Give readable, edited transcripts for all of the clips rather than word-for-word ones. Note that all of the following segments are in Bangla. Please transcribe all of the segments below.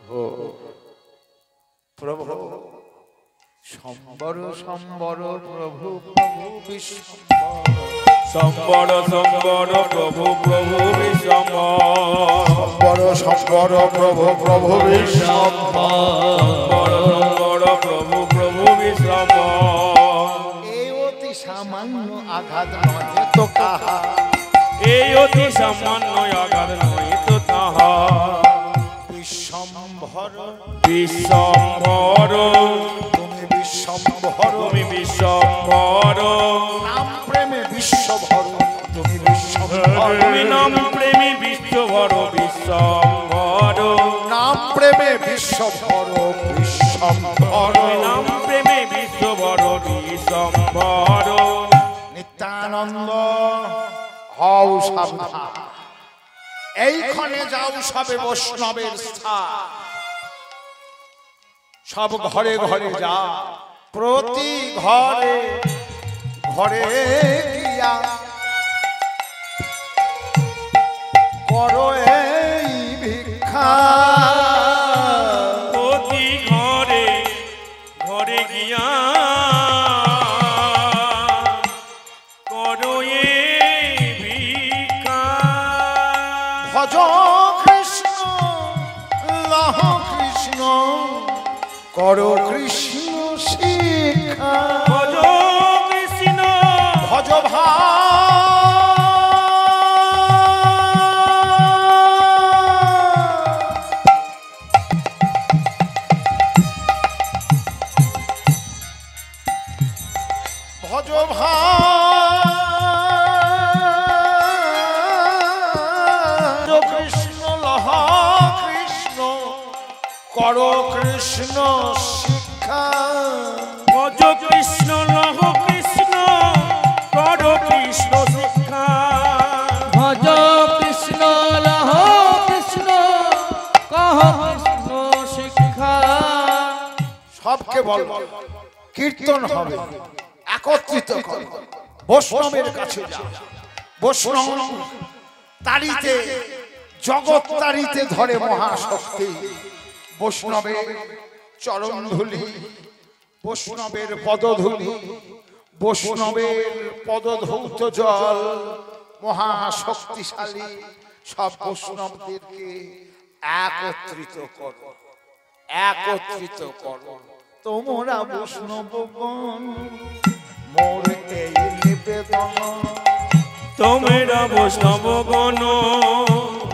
ও প্রভু সম্বর সম্বর প্রভু প্রভু বিশ্বম্বর সম্বর সম্বর প্রভু প্রভু বিশ্বম্বর সম্বর সম্বর প্রভু প্রভু বিশ্বম্বর সম্বর প্রভু প্রভু বিশ্বম্বর এই অতি সামান্য আঘাত নয় তো কাহা এই অতি সামান্য আঘাত নয় তো তাহা বিশ্বম্ভর বিশ্বম্বর তুমি বিশ্বম্ভর তুমি বিশ্বম্বর নাম প্রেমে বিশ্বভর তুমি বিশ্বম্ভর তুমি নাম প্রেমী বিশ্বভর বিশ্বম্বর নাম প্রেমে বিশ্বভর বিশ্বম্ভর নাম প্রেমে বিশ্বভর বিশ্বম্বর নিত্যানন্দ হও সাবধান এইখানে যাও সবে বৈষ্ণবের স্থান সব ঘরে ঘরে যা প্রতি ঘরে ঘরে গিয়া করো এই ভিক্ষা প্রতি ঘরে ঘরে গিয়া করো এই ভিক্ষা ভজ কৃষ্ণ লহ কৃষ্ণ করো কৃষ্ণ শিক্ষা ভজ কৃষ্ণ ভজ ভজ কৃষ্ণ লহ কৃষ্ণ করো কৃষ্ণ শিক্ষা ভজ কৃষ্ণ লহ কৃষ্ণ করো কৃষ্ণ শিক্ষা ভজ কৃষ্ণ লহ কৃষ্ণ কহ কৃষ্ণ শিক্ষা সবকে বল কীর্তন হবে একত্রিত কর বৈষ্ণবের কাছে যা বৈষ্ণব তারিতে জগৎ তারিতে ধরে মহাশক্তি বৈষ্ণবের চরণ ধুলি বৈষ্ণবের পদধূলি বৈষ্ণবের পদধৌত জল মহাশক্তিশালী সব বৈষ্ণবদেরকে একত্রিত করো একত্রিত করো তোমরা বৈষ্ণবগণ মোর এই নিবেদন তোমরা বৈষ্ণবগণ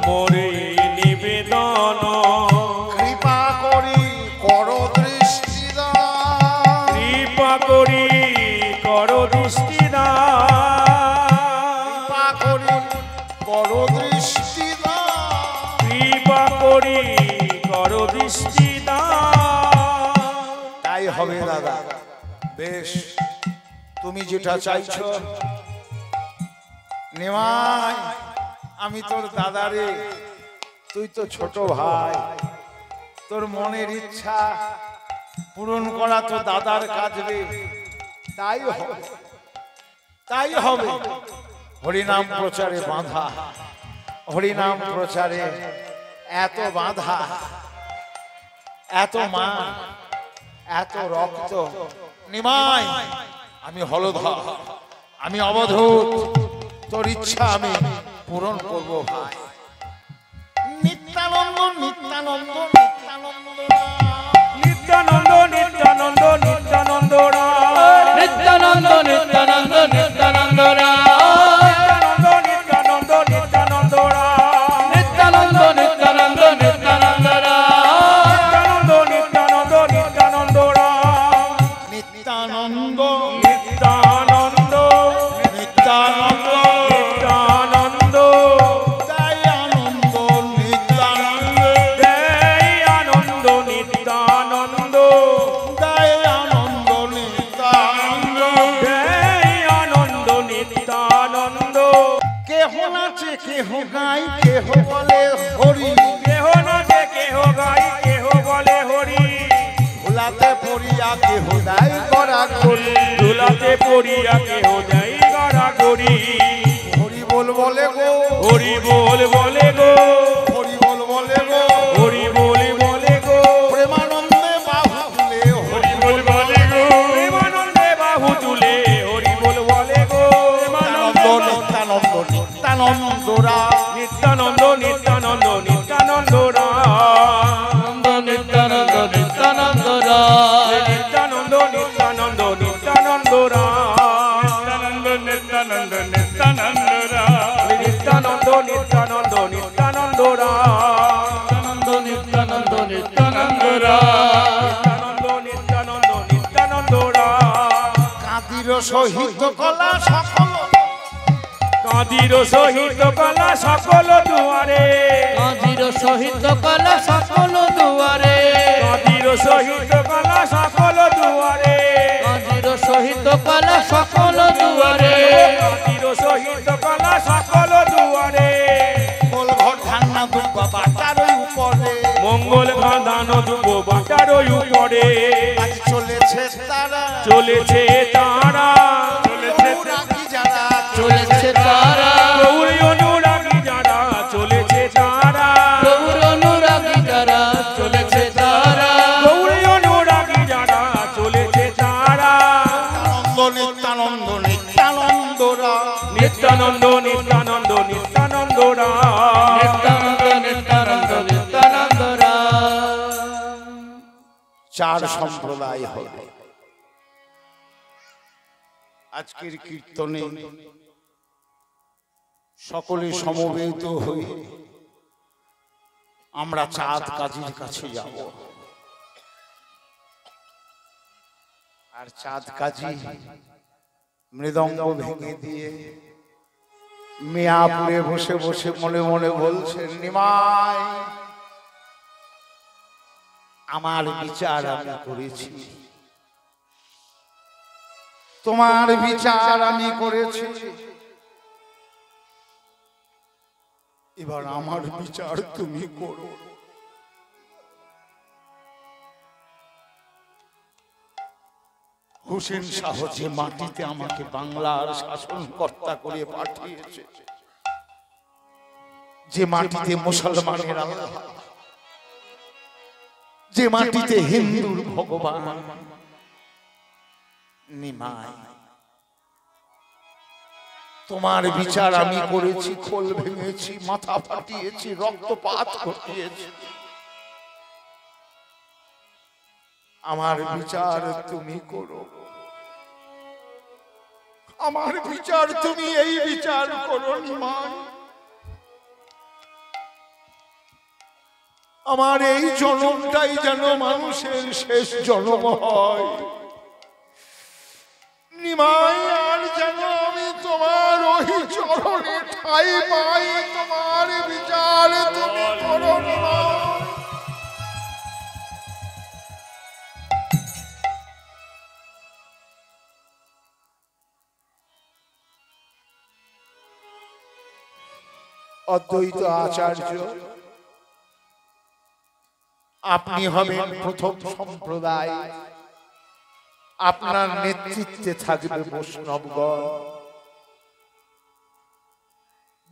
মোরে নিবেদন কৃপা করি করো দৃষ্টি দান কৃপা করি করো দৃষ্টি দান কৃপা করি করো দৃষ্টি দান কৃপা করি করো দৃষ্টি দান তাই হবে দাদা বেশ তুমি যেটা চাইছো নিমাই আমি তোর দাদারে তুই তো ছোট ভাই তোর মনের ইচ্ছা পূরণ করা তো দাদার কাজ রে তাই হবে তাই হবে হরিনাম প্রচারে বাঁধা হরিনাম প্রচারে এত বাঁধা এত মা এত রক্ত নিমাই আমি হলধর আমি অবধূত তোর ইচ্ছা আমি পূরণ করবো ভাই নিত্যানন্দ নিত্যানন্দ নিত্যানন্দ নিত্যানন্দ নিত্যানন্দ নিত্যানন্দ নিত্যানন্দ নিত্যানন্দ নিত্যানন্দ নিত্যানন্দ নিত্যানন্দ নিত্যানন্দ নিত্যানন্দ নিত্যানন্দ নিত্যানন্দ নিত্যানন্দ নিত্যানন্দ নিত্যানন্দ দয়ানন্দ নিত্যানন্দ দয়ানন্দ নিত্যানন্দ দয়ানন্দ নিত্যানন্দ দয়ানন্দ নিত্যানন্দ কেহ নাচে কেহ গাই কেহ বলে হরি কেহ নাচে কেহ গাই কেহ বলে হরি ভোলাতে পড়িয়া কেহ দায় করা করি ধুলাতে পড়িয়া কেহ যাই গাড়া করি হরি বল বলে গো হরি বল বলে গো হরি বল বলে গো হরি বলে বলে গো সহিত কলা সকল কাঁদির সহিত কলা সকল দুয়ারে কাঁদির সহিত কলা সকল দুয়ারে কাঁদির সহিত কলা সকল দুয়ারে কাঁদির সহিত কলা সকল দুয়ারে কাঁদির সহিত কলা সকল দুয়ারে গোল ঘর ধান্না দুঃখ বাটার উপরে মঙ্গল গাঁদান দুব বাটার উপরে আজ চলেছে তারা চলেছে তারা অনুরাগী যারা চলেছে তারা গৌরী অনুরাগী যারা চলেছে তারা গৌর অনুরাগী যারা চলেছে তারা গৌরী অনুরাগী যারা চলেছে তারা নিত্যানন্দ নিত্যানন্দরা নিত্যানন্দ নিত্যানন্দ নিত্যানন্দরা নিত্যানন্দ নিত্যানন্দ নিত্যানন্দরা চার সম্প্রদায় হবে আজকের কীর্তনে সকলে সমবেত হয়ে আমরা চাঁদ কাজীর কাছে যাব আর চাঁদ কাজী মৃদঙ্গ ভেঙে দিয়ে মিয়াপুরে বসে বসে মনে মনে বলছেন নিমাই আমার বিচার আমি করেছি তোমার বিচার আমি করেছি এবার আমার বিচার তুমি করো হোসেন শাহ যে মাটিতে আমাকে বাংলার শাসনকর্তা করে পাঠিয়েছে যে মাটিতে মুসলমানের আল্লাহ যে মাটিতে হিন্দুর ভগবান নিমাই তোমার বিচার আমি করেছি খোল ভেঙেছি মাথা ফাটিয়েছি রক্তপাত ঘটিয়েছি আমার বিচার তুমি করো আমার বিচার তুমি এই বিচার করো নিমাই আমার এই জন্মটাই যেন মানুষের শেষ জন্ম হয় নিমাই আর যেন আমি তোমার ওই চরণে ঠাই পাই তোমার বিচার তুমি করো নিমাই অদ্বৈত আচার্য আপনি হবেন প্রথম সম্প্রদায় আপনার নেতৃত্বে থাকবে বৈষ্ণবগণ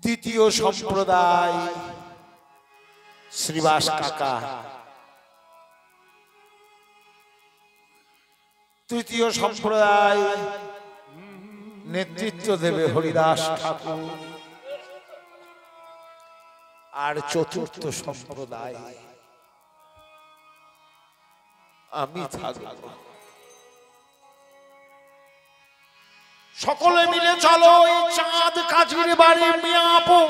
দ্বিতীয় সম্প্রদায় শ্রীবাস কাকা তৃতীয় সম্প্রদায় নেতৃত্ব দেবে হরিদাস ঠাকুর আর চতুর্থ সম্প্রদায় আমি থাকব সকলে মিলে চলো এই চাঁদ কাজীর বাড়ি মিয়াপো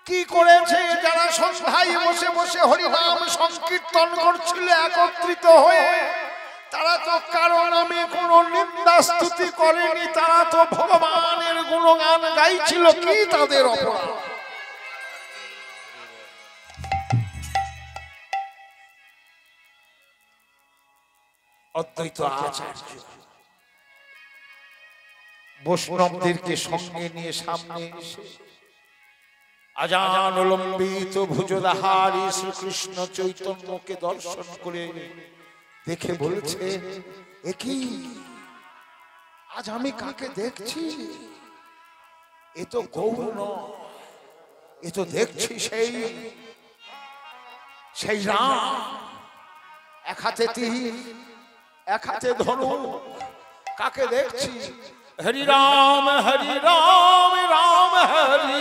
কি করেছে যারা সন্ধ্যায় বসে বসে হরিনাম সংকীর্তন করছিল একত্রিত হয়ে তারা তো কারো নামে কোনো নিন্দা স্তুতি করেনি তারা তো ভগবানের গুণগান গাইছিল কি তাদের অপরাধ অদ্বৈত আচার্য বৈষ্ণবদেরকে সঙ্গে নিয়ে সামনে এসে আজান লম্বিত ভুজদাহারী শ্রীকৃষ্ণ চৈতন্যকে দর্শন করে দেখে বলছে একই আজ আমি কাকে দেখছি এ তো গৌর এ তো দেখছি সেই রাম এক হাতে তীর এক হাতে ধনুক কাকে দেখছি হরি রাম রাম হরি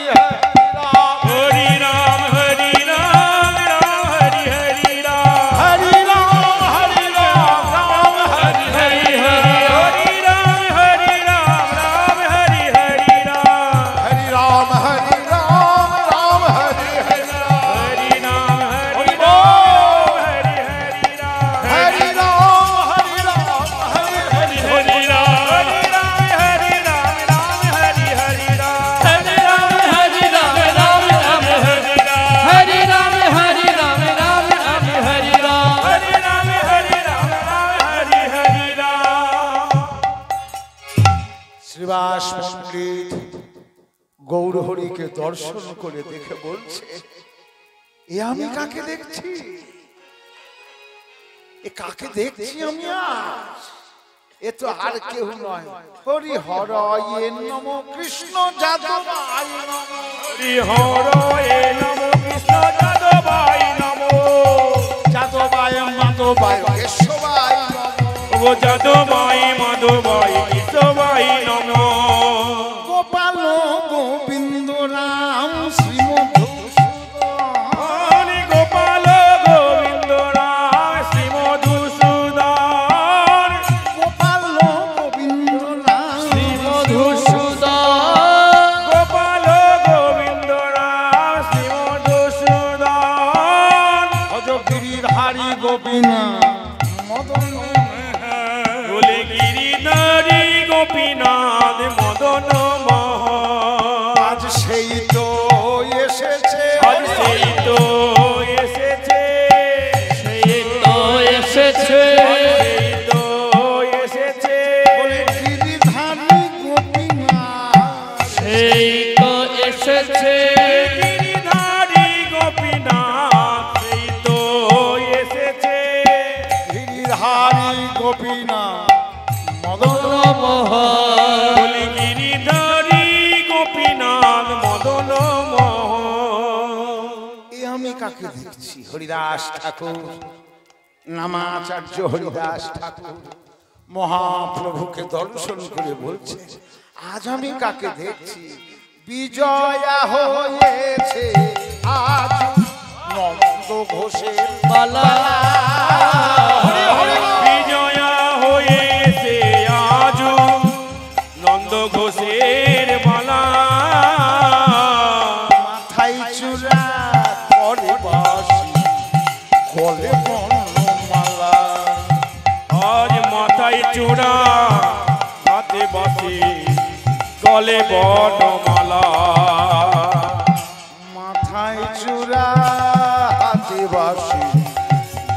হরি রাম হরি রাম রাম হরি হরি রাম হরি রাম রাম হরি হরি হরি রাম হরি রাম রাম হরি হরি রাম হরি রাম রাম হরি হরি নাম হরি রাম হরি হরি রাম প্রহরীকে দর্শন করে দেখে বলছে, এ আমি কাকে দেখছি? এ কাকে দেখছি আমি আজ? এ তো আর কেউ নয়, হরি হর এ নম কৃষ্ণ যাদবায় নম। হরি হর এ নম কৃষ্ণ যাদবায় নম। যাদবায় মাধবায় কেশবায় নম। ও যাদবায় মাধবায় কেশবায় নম। গোপাল গোবিন্দ রাম শ্রীমধুসূদন। হরি গোপাল গোবিন্দ রাম শ্রী মধুসূদন। গোপাল গোবিন্দ রাম মধুসূদন গোপাল গোবিন্দ রাম শ্রী মধুসূদন। ভজ গিরিধারী গোপীনাথ মদন। বলে গিরিধারী গোপীনাথ মদন মোহন। আজ সেই তো এসেছে, আজ সেই তো এসেছে, সেই তো এসেছে সেই তো এসেছে। বলে গিরিধারী গোপীনাথ। সেই তো এসেছে গিরিধারী গোপীনাথ সেই তো এসেছে। গিরিধারী গোপীনাথ মদন মোহন বলে গিরিধারী গোপীনাথ মদন মোহন। এ আমি কাকে দেখছি? হরিদাস ঠাকুর, নামাচার্য হরিদাস ঠাকুর মহাপ্রভুকে দর্শন করে বলছে, আজ আমি কাকে দেখছি? বিজয়া হয়েছে আজ নন্দ ঘোষের বালা বিজয়া হয়েছে আজ নন্দ ঘোষের মালা। মাথায় চূড়া করে বাসি গলে বর্ণমালা। আজ মাথায় চূড়া হাতে বাসি গলে বর্ণমালা। মাথায় চূড়া হাতে বাসি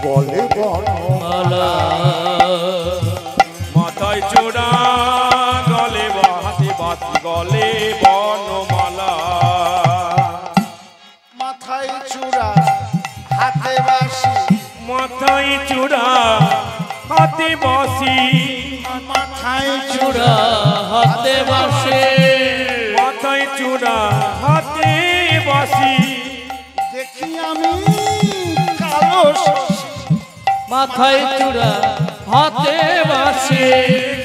গলে বর্ণমালা। মাথায় চূড়া গলে হাতে বাসি গলে বর্ণমালা। মাথায় চূড়া হাতে বাসি, মাথায় চূড়া হাতে বাসি। মাথায় চূড়া হাতে বাসে মাথায় চূড়া হাতে বাসি। দেখি আমি কালো শশী। মাথায় চূড়া হাতে বাসে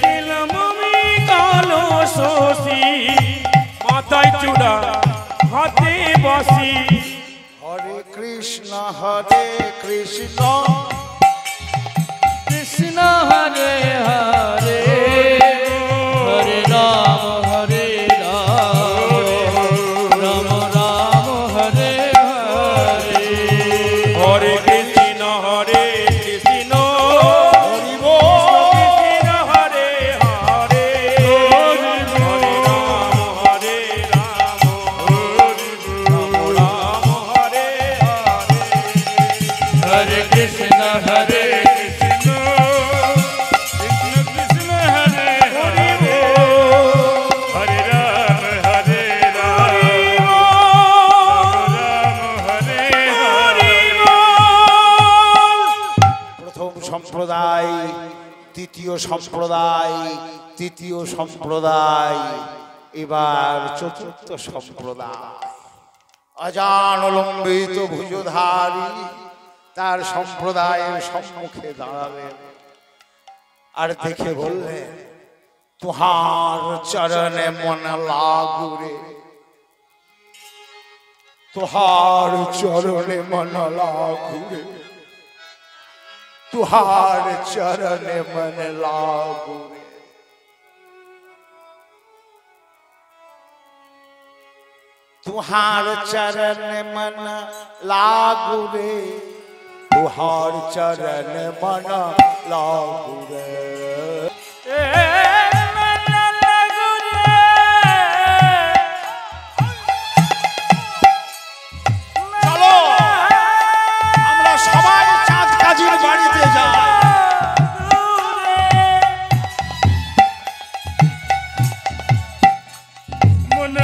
গেলাম আমি কালো শশী। মাথায় চূড়া হাতে বাসি। হরে কৃষ্ণ কৃষ্ণ কৃষ্ণ হরে হরে হরে রাম রাম রাম হরে হরে হরে কৃষ্ণ কৃষ্ণ হরি বল। কৃষ্ণ হরে হরে হরে রাম হরে রাম রাম রাম হরে হরে। হরে কৃষ্ণ হরে কৃষ্ণ কৃষ্ণ কৃষ্ণ হরে হরে হরে রাম হরে রাম রাম হরে হরে। প্রথম সম্প্রদায়, দ্বিতীয় সম্প্রদায়, তৃতীয় সম্প্রদায়, এবার চতুর্থ সম্প্রদায়। অজান লম্বিত ভুজধারী তার সম্প্রদায়ের সম্মুখে দাঁড়ালেন আর দেখে বললেন, तुहार चरण मन लागू रे, तुहार चरण मन लागू रे, तुहार चरण मन लागू रे। तुहार चरण मन लागू रे, तुहार चरण मन लागू रे। চলো আমরা সবাই চাঁদ কাজীর বাড়িতে যাই। मन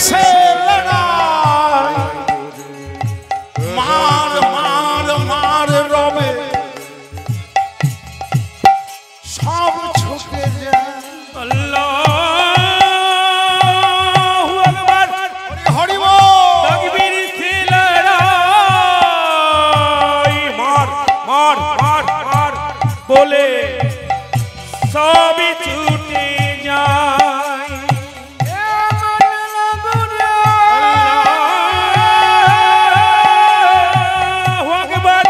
সে লড়াই মার মার মার রবে সব ছুটে যায় আল্লাহু আকবার হরি বল তাকবীর সে লড়াই মার মার মার মার বলে সবই ছুটে যায় আল্লাহু আকবার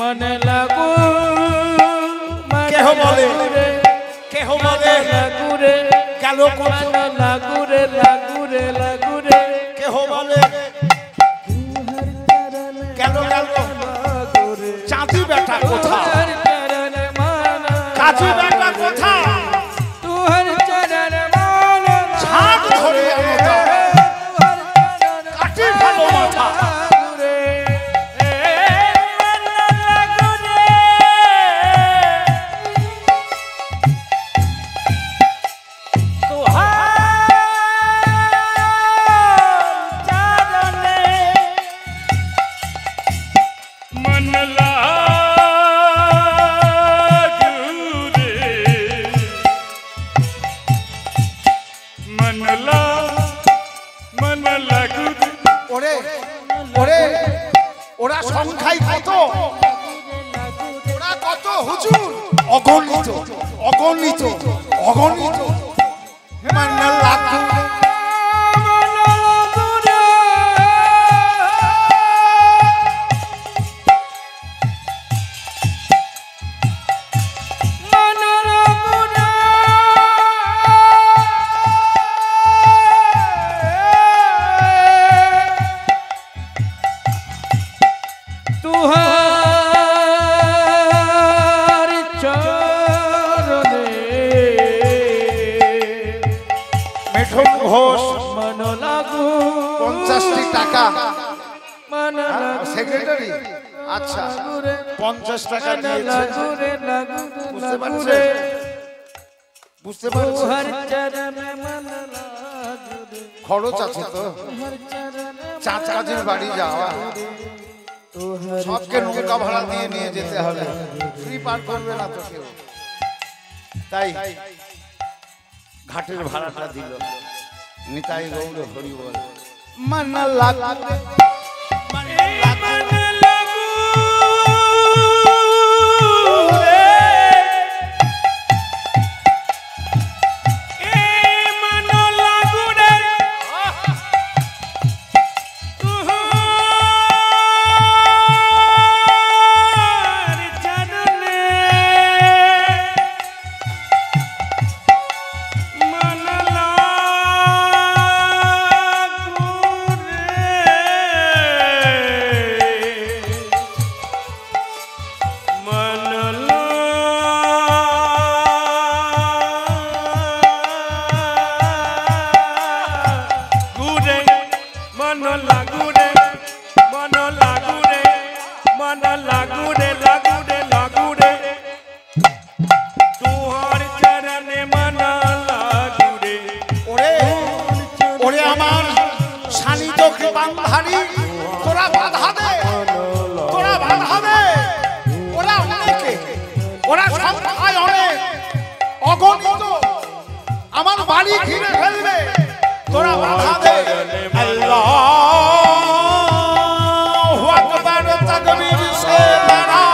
मन लागू কেহ বলে কেহ বলে लागूरे গেল मन लागूरे लागूरे लागूरे কেহ বলে গেল গেল চাঁদি বেটা কোথা কাজী বেটা কোথা ঝাঁক ধরে আনো দাও কাটি ফেলো মাথা ওরে ওরে ওরা সংখ্যায় কত ওরা কত হুজুর অগণিত অগণিত অগণিত মানে লাখ মিঠুন ঘোষ 50টি টাকা সেক্রেটারি আচ্ছা 50 টাকা দিয়েছে বুঝতে পারছেন বুঝতে পারছেন খরচ আছে তো চাঁদ কাজীর বাড়ি যাওয়া সবকে নৌকা ভাড়া দিয়ে নিয়ে যেতে হবে ফ্রি পার করবে না তো কেউ তাই ঘাটের ভাড়াটা দিল নিতাই গৌর হরি বল মানা লাগে আমার বাড়ি ঘিরে ফেলবে তোরা বাধা দে আল্লাহু আকবার তাকবীর সে লড়া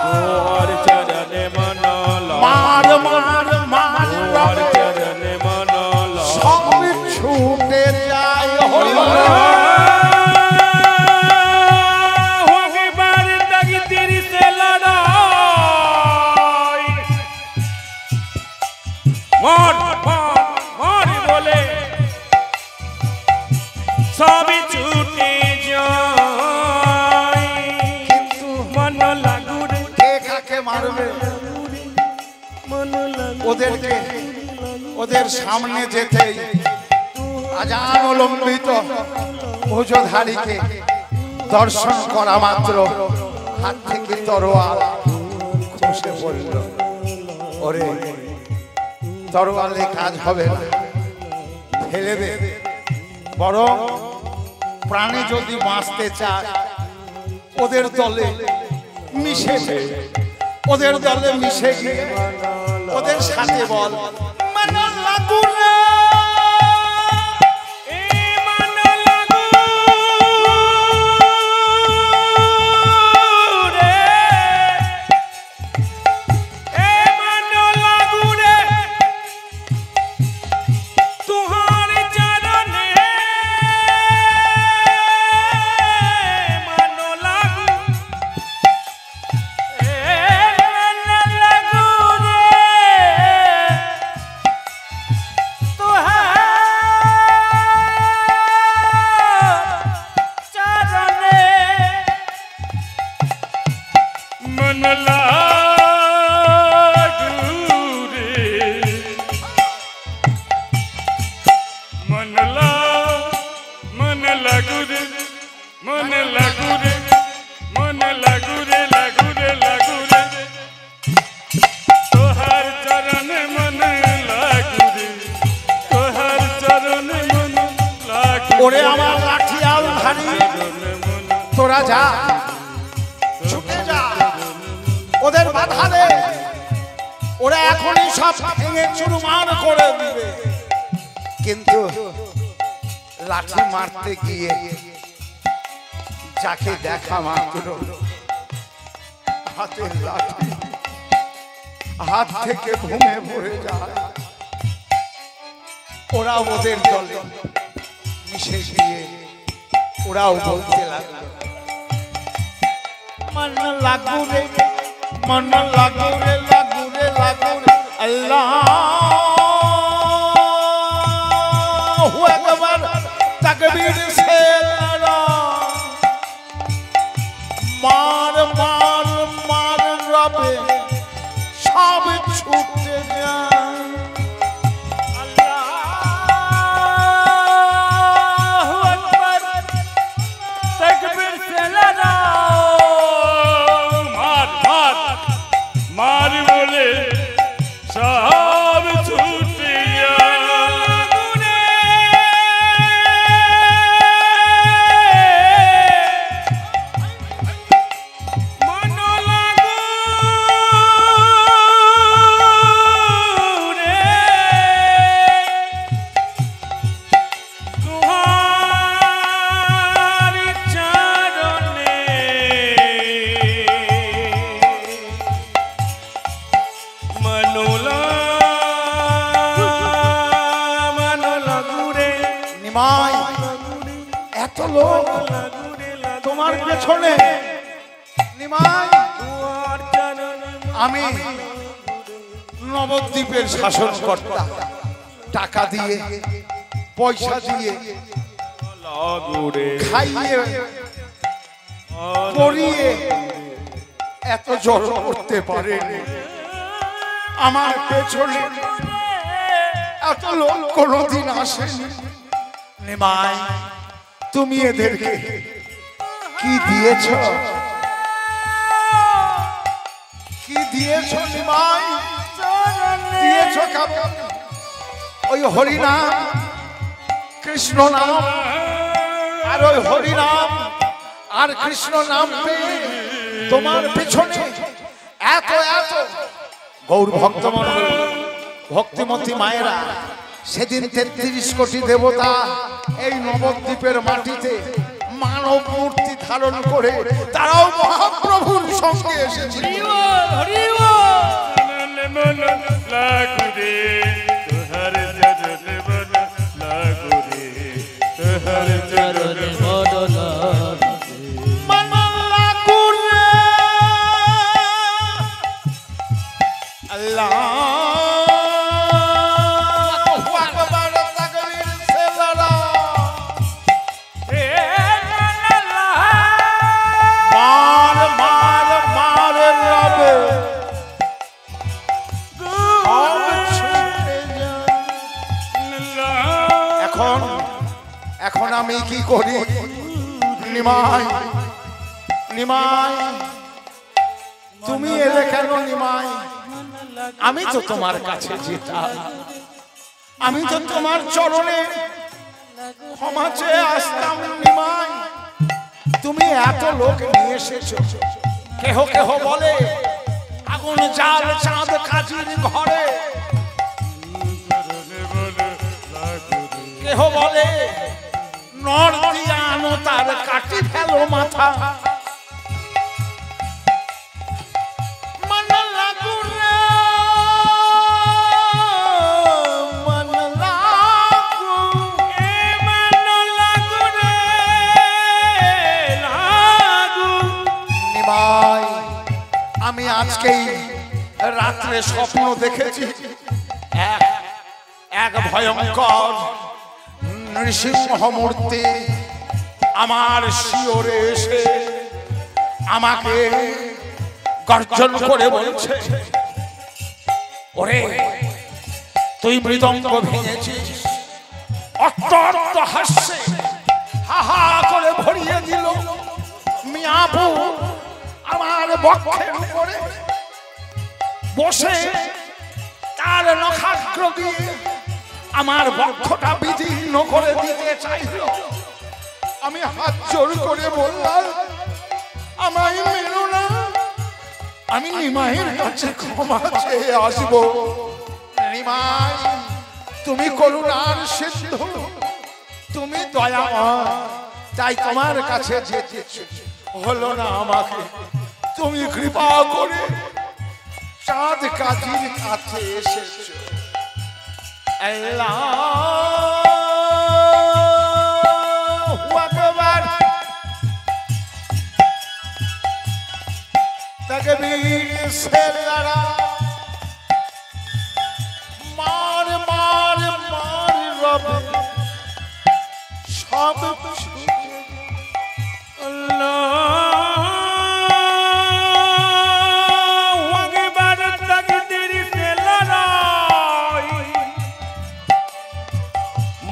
তোর চরণে মন মার মার মার তোর চরণে মন সব ছুটে যায় হরি মন মন বলে সবই ছুটে যায় কিন্তু মন লাগুরে কে কাকে মারবে ওদেরকে ওদের সামনে যেতেই আজান অবলম্বিত ওজধারীকে দর্শন করা মাত্র হাত থেকে তরোয়াল খসে পড়ল। ওরে তরোয়ালে কাজ হবে না, ফেলে দে, বরং প্রাণে যদি বাঁচতে চায় ওদের দলে মিশে দে, ওদের দলে মিশে গিয়ে ওদের সাথে বল মানা লাগু রে, ওরে আমার লাঠি আল ধারি, তোরা যা, ছুটে যা, ওদের বাধা দে, ওরা এখনই সব ভেঙে চুরমার করে দিবে। কিন্তু লাঠি মারতে গিয়ে যাকে দেখা মাত্র হাতের লাঠি হাত থেকে ভূমে পড়ে যায়। ওরা ওদের দলে মিশে গিয়ে ওরাও বলতে লাগলো মন লাগু রে, মন লাগু রে, লাগু রে, লাগু রে, আল্লাহু আকবার, তাকবীর সে লড়া, মার মার মার রবে সব ছুটে যায়। मार बोले सब छूटिया मनो लागू रे तुम्हारी चरणे নিমাই এত লোক তোমার পেছনে, নিমাই আমি নবদ্বীপের শাসনকর্তা, টাকা দিয়ে পয়সা দিয়ে খাইয়ে পরিয়ে এত জড় করতে পারেনি। আমার পেছনে এত লোক কোনদিন আসেনি। নিমাই তুমি এদেরকে কি দিয়েছ, কি দিয়েছ নিমাই? দিয়েছ কেমন? ওই হরিনাম, কৃষ্ণ নাম, আর ওই হরিনাম আর কৃষ্ণ নাম পেয়ে তোমার পেছনে এত এত গৌর ভক্তমণ্ডল, ভক্তিমতী মায়েরা, সেদিন 33 কোটি দেবতা এই নবদ্বীপের মাটিতে মানব মূর্তি ধারণ করে তারাও মহাপ্রভুর সঙ্গে এসেছিল। আমি কি করি নিমাই নিমাই তুমি এলে কেন নিমাই আমি তো তোমার কাছে যেতাম আমি তো তোমার চরণে ক্ষমা চেয়ে আসতাম নিমাই তুমি এত লোক নিয়ে এসেছো কেহ কেহ বলে আগুন জাল চাঁদ কাজীর ঘরে কেহ বলে নর দিয়া আনো তার কাটি ফেলো মাথা আমি আজকেই রাত্রে স্বপ্ন দেখেছি এক ভয়ঙ্কর নৃসিংহ মূর্তি আমার শিওরে এসে আমাকে গর্জন করে বলছে ওরে তুই মৃদঙ্গ ভেঙেছিস অত্যন্ত হাসছে হা হা করে ভরিয়ে দিল মিয়াবু আমার বক্ষের উপরে বসে তার নখাগ্র দিয়ে আমার বক্ষটা বিদীর্ণ করে দিতে চাইল আমি হাত জোর করে বললাম আমায় মেরো না আমি নিমাইয়ের কাছে ক্ষমা চেয়ে আসবো নিমাই তুমি করুণার সিন্ধু তুমি দয়াময় তাই তোমার কাছে যেতে হলো না আমাকে তুমি কৃপা করে চাঁদ কাজীর কাছে এসেছো আল্লাহু আকবার তাকবীর সে লড়া মার মার মার রব সব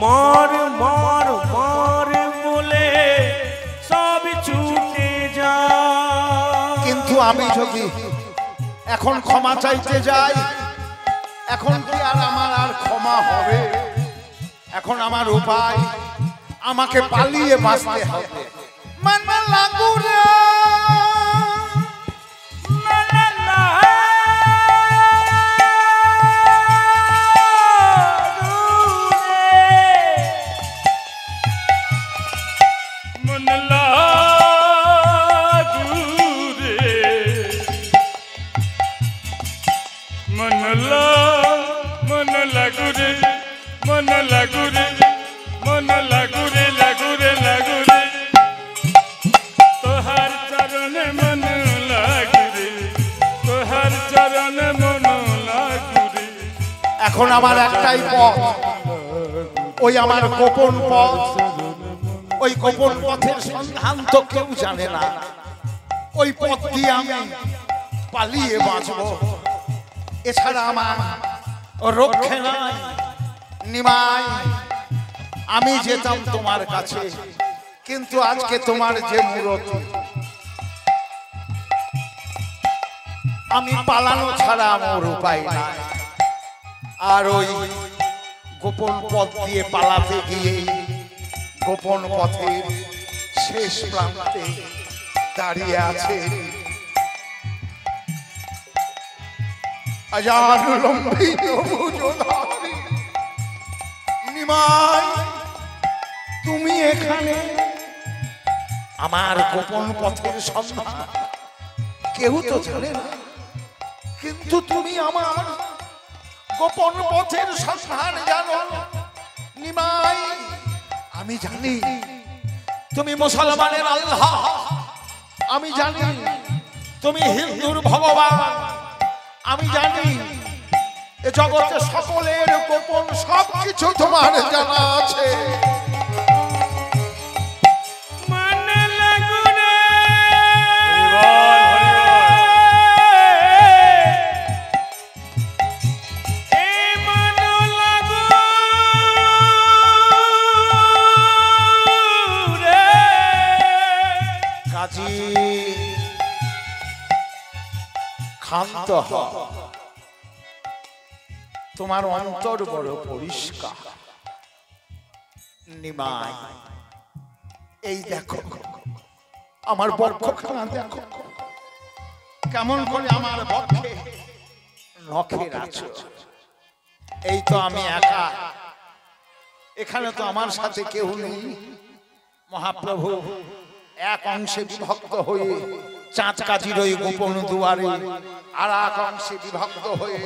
मार मार मार बोले सब छूटे जा কিন্তু আমি যদি এখন ক্ষমা চাইতে যাই এখন কি আর আমার আর ক্ষমা হবে এখন আমার উপায় আমাকে পালিয়ে বাঁচতে হবে মন লাগু রে এখন আমার একটাই পথ ওই আমার গোপন পথ ওই গোপন পথের সন্ধান তো কেউ জানে না ওই পথ দিয়ে আমি পালিয়ে বাঁচবো এছাড়া আমার রক্ষে নাই নিমাই আমি যেতাম তোমার কাছে কিন্তু আজকে তোমার যে মূরতি আমি পালানো ছাড়া আমার উপায় নাই আর ওই গোপন পথ দিয়ে পালাতে গিয়ে গোপন পথের শেষ প্রান্তে দাঁড়িয়ে আছে আজানুলম্বিত ভুজধারী নিমাই তুমি এখানে আমার গোপন পথের সন্ধান কেউ তো জানে না কিন্তু তুমি আমার গোপন পথের সন্ধান জানো নিমাই আমি জানি তুমি মুসলমানের আল্লাহ আমি জানি তুমি হিন্দুর ভগবান আমি জানি এ জগতে সকলের গোপন সবকিছু তোমার জানা আছে শান্ত হও, তোমার অন্তর বড় পরিষ্কার। নিমাই, এই দেখো আমার বক্ষখানা দেখো কেমন করে আমার বক্ষে নখের আছে। এই তো আমি একা, এখানে তো আমার সাথে কেউ নেই। মহাপ্রভু এক অংশে বিভক্ত হয়ে চাঁদ কাজীর ওই গোপন দুয়ারে, আর এক অংশে বিভক্ত হয়ে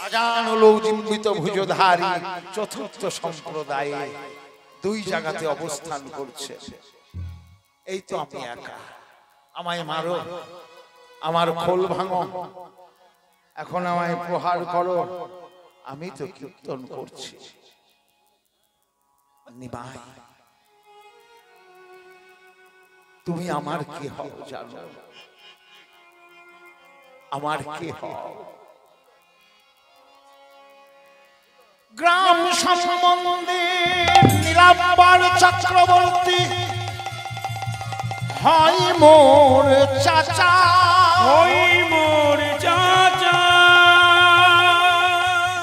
আজান লৌজিম্বিত ভুজধারী চতুর্থ সম্প্রদায়ে দুই জায়গাতে অবস্থান করছে। এই তো আমি একা, আমায় মারো, আমার খোল ভাঙো, এখন আমায় প্রহার করো, আমি তো কীর্তন করছি। নিমাই, তুমি আমার কি হও জানো? আমার কি হও? গ্রাম সম্বন্ধে নীলাম্বর চক্রবর্তী হয় মোর চাচা, ওই মোর চাচা।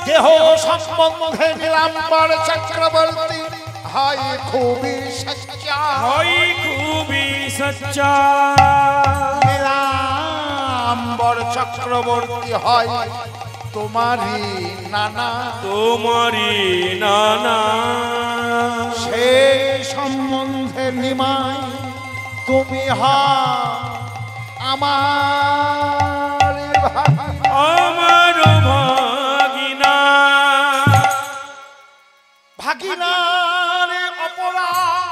দেহ সম্বন্ধে নীলাম্বর চক্রবর্তী হয় খুবই সচ্চা, ওই খুবই সচ্চা। নীলাম্বর চক্রবর্তী হয় তোমারই নানা, তোমারি নানা। সেই সম্বন্ধে নিমাই তুমি আমার আমার ভাগিনা। ভাগিনার অপরাধ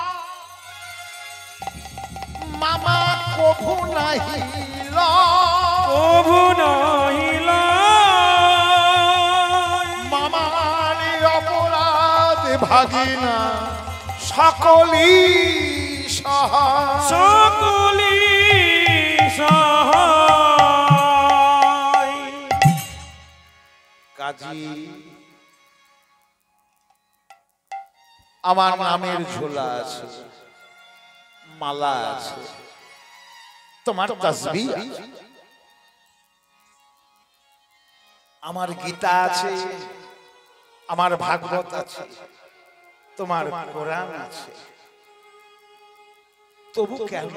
মামা কভু নাহিল, প্রভু নহিল। মামার অপরাধ ভাগিনা সকলি সহায়, সকলি সহায়। কাজী আমার নামের ঝোলা আছে, মালা আছে, তোমার তাসবিহ আছে, আমার গীতা আছে, আমার ভাগবত আছে, তোমার কোরআন আছে, তবু কেন?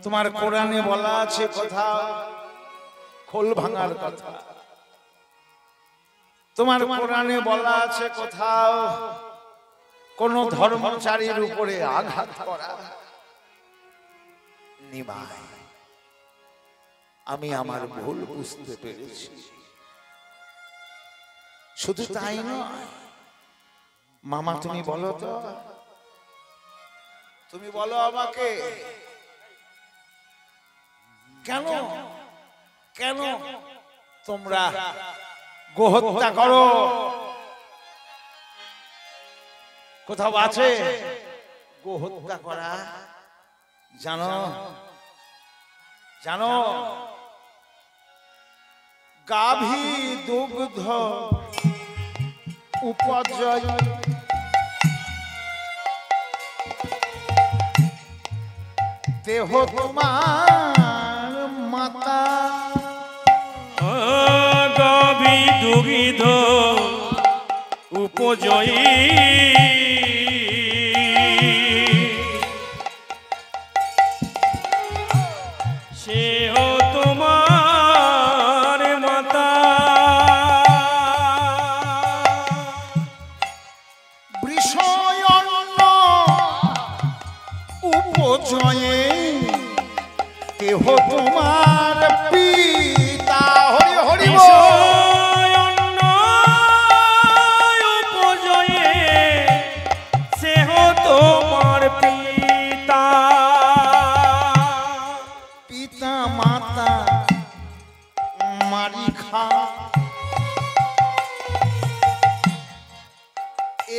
তোমার কোরআনে বলা আছে কথা খোল ভাঙার কথা, তোমার কোরআনে বলা আছে কোথাও কোন ধর্মচারীর উপরে আঘাত করা। নিমাই, আমি আমার ভুল বুঝতে পেরেছি। শুধু তাই নয় মামা, তুমি বলো তো, তুমি বলো আমাকে কেন কেন তোমরা গোহত্যা করো? কোথাও আছে গোহত্যা করা? জানো জানো গাভী দুগ্ধ উপজয় দেহ তোমার মাতা, গাভী দুগ্ধ উপজয়ী সেও তোমার মাতা। বৃষয়ন্ন উপজয়ে দেহ তোমার পিতা। হরি হরি বল। বিষয়ন্ন উপজয়ে সেহ তোমার পিতা। পিতা মাতা মারি খা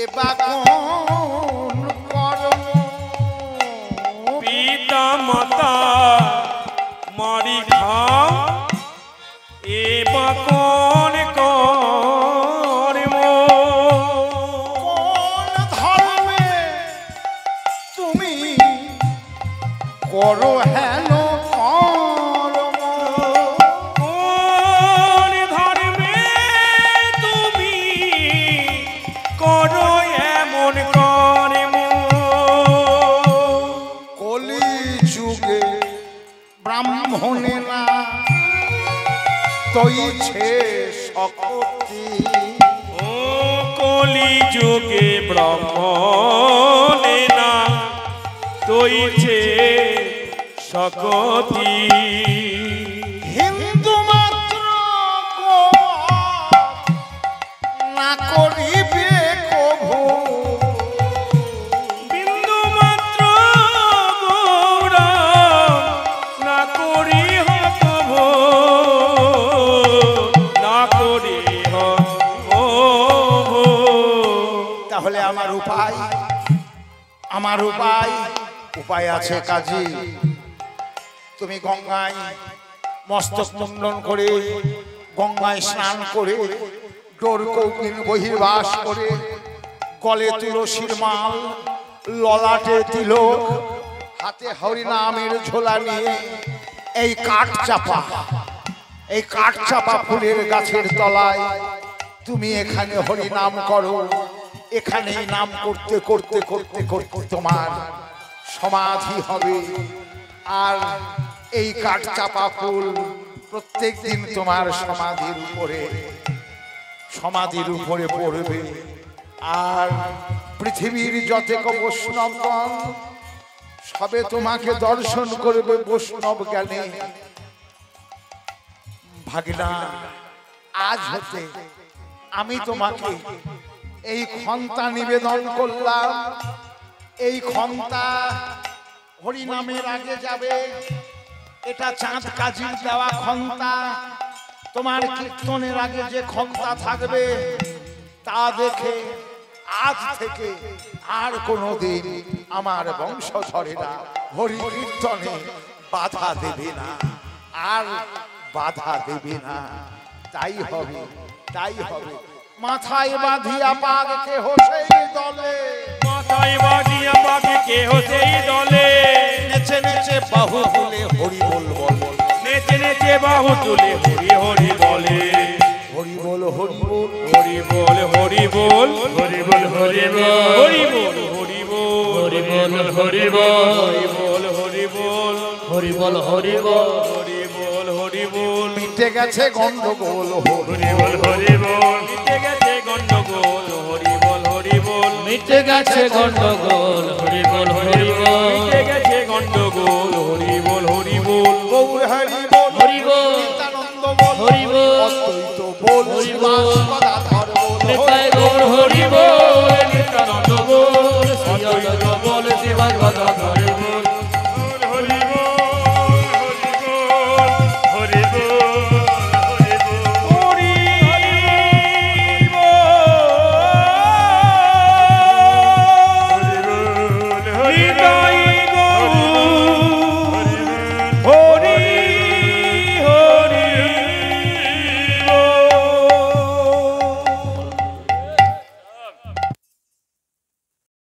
এবা কোন কর্ম? পিতা মাতা মারি খাও এবা কোন কর্ম? কোন ধর্মে তুমি করো হেন কর্ম? তৈছে শক্তি। ও কলি যুগে ব্রহ্মণে না তৈছে শক্তি। হিন্দু মাত্র না করিবে কভু, বিন্দু মাত্র গৌরব না করি হব, না করি হব। তাহলে আমার উপায়, আমার উপায় উপায় আছে কাজী। তুমি গঙ্গায় মস্তক মুন্ডন করে, গঙ্গায় স্নান করে, ডোর কৌকিন বহির্বাস করে, গলে তুলসীর মাল, ললাটে তিলক, হাতে হরিনামের ঝোলা নিয়ে এই কাঠ চাপা ফুলের গাছের তলায় তুমি এখানে হরিনাম করো। এখানেই নাম করতে করতে করতে করতে তোমার সমাধি হবে। আর এই কাঠ চাপা ফুল প্রত্যেক দিন তোমার সমাধির উপরে পড়বে। আর পৃথিবীর যতেক বৈষ্ণবগণ সবে তোমাকে দর্শন করবে বৈষ্ণব জ্ঞানে। ভাগিনা, আজ হতে আমি তোমাকে এই ক্ষন্তা নিবেদন করলাম। এই ক্ষন্তা হরিনামের আগে যাবে। এটা চাঁদ কাজীর দেওয়া ক্ষন্তা। তোমার কীর্তনের আগে যে ক্ষন্তা থাকবে তা দেখে আজ থেকে আর কোনোদিন আমার বংশধরেরা হরি কীর্তনে বাধা দেবে না, আর বাধা দেবে না। তাই হবে, তাই হবে। মাথায় বাঁধিয়া পাগ কেহ সেই দলে, মাথায় বাঁধিয়া পাগ কেহ সেই দলে, নেচে নেচে বাহু তুলে হরি বল বল, নেচে নেচে বাহু তুলে হরি হরি বলে। হরি বল হরি বল, হরি বল হরি বল, হরি বল হরি বল, হরি বল হরি বল, হরি বল হরি বল, হরি বল হরি বল, হরি বল হরি বল, হরি বল হরি বল। মিটে গেছে গন্ডগোল, হরি বল হরি বল, মিটে গেছে গন্ডগোল, হরি বল হরি বল, মিটে গেছে গন্ডগোল, হরি বল হরি বল, মিটে গেছে গন্ডগোল, হরি বল হরি বল। গৌর হরি বল, হরি বল, নিত্যানন্দ বল, হরি বল, অদ্বৈত বল, হরি শ্রীবাস বল, গদাধর বল, নিতাই গৌর হরি